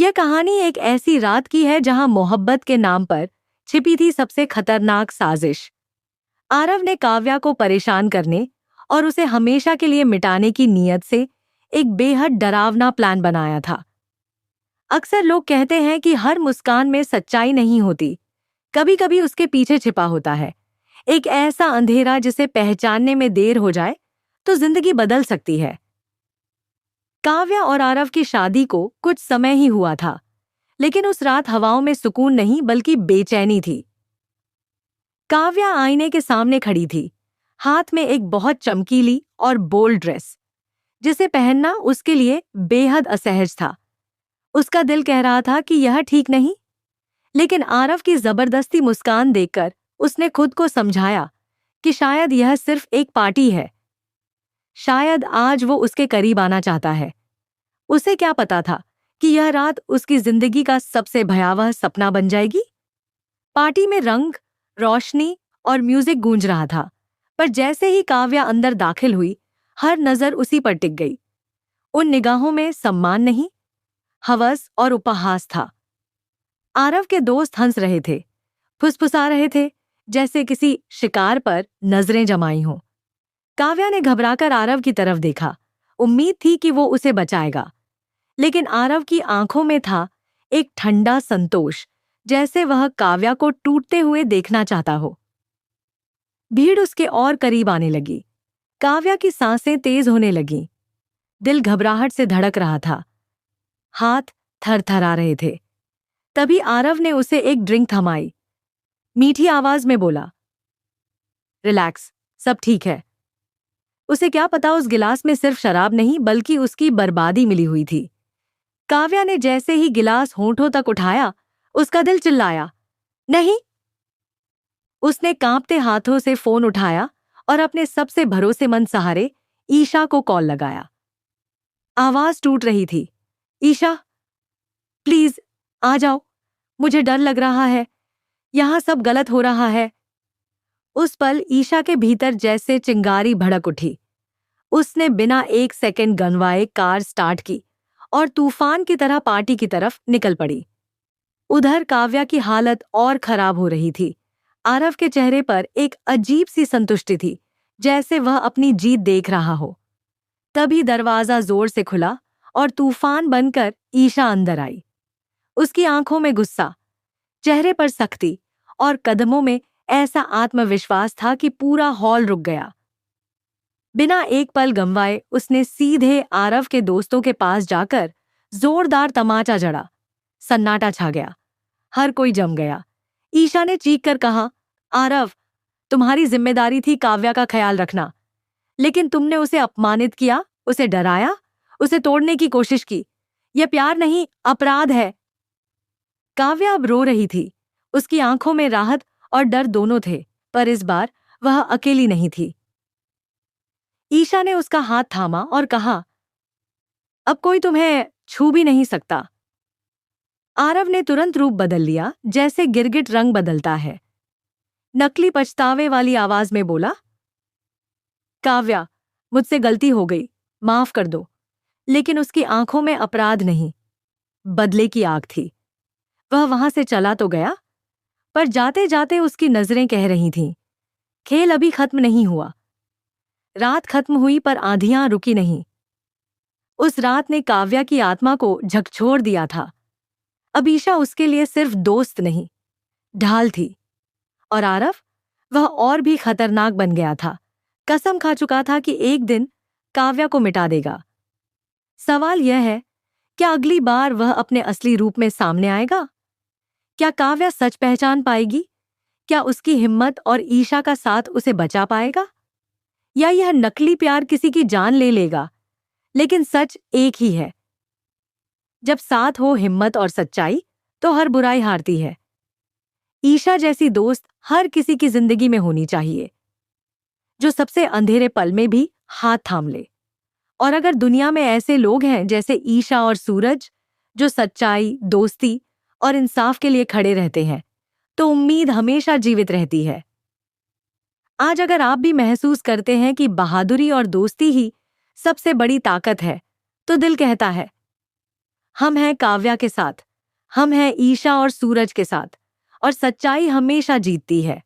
यह कहानी एक ऐसी रात की है जहां मोहब्बत के नाम पर छिपी थी सबसे खतरनाक साजिश। आरव ने काव्या को परेशान करने और उसे हमेशा के लिए मिटाने की नीयत से एक बेहद डरावना प्लान बनाया था। अक्सर लोग कहते हैं कि हर मुस्कान में सच्चाई नहीं होती, कभी कभी उसके पीछे छिपा होता है एक ऐसा अंधेरा जिसे पहचानने में देर हो जाए तो जिंदगी बदल सकती है। काव्या और आरव की शादी को कुछ समय ही हुआ था, लेकिन उस रात हवाओं में सुकून नहीं बल्कि बेचैनी थी। काव्या आईने के सामने खड़ी थी, हाथ में एक बहुत चमकीली और बोल्ड ड्रेस, जिसे पहनना उसके लिए बेहद असहज था। उसका दिल कह रहा था कि यह ठीक नहीं, लेकिन आरव की जबरदस्ती मुस्कान देखकर उसने खुद को समझाया कि शायद यह सिर्फ एक पार्टी है। शायद आज वो उसके करीब आना चाहता है। उसे क्या पता था कि यह रात उसकी जिंदगी का सबसे भयावह सपना बन जाएगी। पार्टी में रंग, रोशनी और म्यूजिक गूंज रहा था, पर जैसे ही काव्या अंदर दाखिल हुई, हर नजर उसी पर टिक गई। उन निगाहों में सम्मान नहीं, हवस और उपहास था। आरव के दोस्त हंस रहे थे, फुसफुसा रहे थे, जैसे किसी शिकार पर नजरें जमाई हों। काव्या ने घबराकर आरव की तरफ देखा, उम्मीद थी कि वो उसे बचाएगा, लेकिन आरव की आंखों में था एक ठंडा संतोष, जैसे वह काव्या को टूटते हुए देखना चाहता हो। भीड़ उसके और करीब आने लगी। काव्या की सांसें तेज होने लगीं, दिल घबराहट से धड़क रहा था, हाथ थरथरा रहे थे। तभी आरव ने उसे एक ड्रिंक थमाई, मीठी आवाज में बोला, रिलैक्स, सब ठीक है। उसे क्या पता उस गिलास में सिर्फ शराब नहीं बल्कि उसकी बर्बादी मिली हुई थी। काव्या ने जैसे ही गिलास होंठों तक उठाया, उसका दिल चिल्लाया, नहीं। उसने कांपते हाथों से फोन उठाया और अपने सबसे भरोसेमंद सहारे ईशा को कॉल लगाया। आवाज टूट रही थी, ईशा, प्लीज आ जाओ, मुझे डर लग रहा है, यहां सब गलत हो रहा है। उस पल ईशा के भीतर जैसे चिंगारी भड़क उठी। उसने बिना एक सेकंड गंवाए कार स्टार्ट की और तूफान की तरह पार्टी की तरफ निकल पड़ी। उधर काव्या की हालत और खराब हो रही थी। आरव के चेहरे पर एक अजीब सी संतुष्टि थी, जैसे वह अपनी जीत देख रहा हो। तभी दरवाजा जोर से खुला और तूफान बनकर ईशा अंदर आई। उसकी आंखों में गुस्सा, चेहरे पर सख्ती और कदमों में ऐसा आत्मविश्वास था कि पूरा हॉल रुक गया। बिना एक पल गंवाए उसने सीधे आरव के दोस्तों के पास जाकर जोरदार तमाचा जड़ा। सन्नाटा छा गया, हर कोई जम गया। ईशा ने चीख कर कहा, आरव, तुम्हारी जिम्मेदारी थी काव्या का ख्याल रखना, लेकिन तुमने उसे अपमानित किया, उसे डराया, उसे तोड़ने की कोशिश की। यह प्यार नहीं, अपराध है। काव्या अब रो रही थी, उसकी आंखों में राहत और डर दोनों थे, पर इस बार वह अकेली नहीं थी। ईशा ने उसका हाथ थामा और कहा, अब कोई तुम्हें छू भी नहीं सकता। आरव ने तुरंत रूप बदल लिया, जैसे गिरगिट रंग बदलता है। नकली पछतावे वाली आवाज में बोला, काव्या, मुझसे गलती हो गई, माफ कर दो। लेकिन उसकी आंखों में अपराध नहीं, बदले की आग थी। वह वहां से चला तो गया, पर जाते जाते उसकी नजरें कह रही थीं, खेल अभी खत्म नहीं हुआ। रात खत्म हुई पर आंधियां रुकी नहीं। उस रात ने काव्या की आत्मा को झकझोर दिया था। अब ईशा उसके लिए सिर्फ दोस्त नहीं, ढाल थी। और आरव, वह और भी खतरनाक बन गया था। कसम खा चुका था कि एक दिन काव्या को मिटा देगा। सवाल यह है, क्या अगली बार वह अपने असली रूप में सामने आएगा? क्या काव्या सच पहचान पाएगी? क्या उसकी हिम्मत और ईशा का साथ उसे बचा पाएगा? या यह नकली प्यार किसी की जान ले लेगा? लेकिन सच एक ही है, जब साथ हो हिम्मत और सच्चाई, तो हर बुराई हारती है। ईशा जैसी दोस्त हर किसी की जिंदगी में होनी चाहिए, जो सबसे अंधेरे पल में भी हाथ थाम ले। और अगर दुनिया में ऐसे लोग हैं जैसे ईशा और सूरज, जो सच्चाई, दोस्ती और इंसाफ के लिए खड़े रहते हैं, तो उम्मीद हमेशा जीवित रहती है। आज अगर आप भी महसूस करते हैं कि बहादुरी और दोस्ती ही सबसे बड़ी ताकत है, तो दिल कहता है, हम हैं काव्या के साथ, हम हैं ईशा और सूरज के साथ, और सच्चाई हमेशा जीतती है।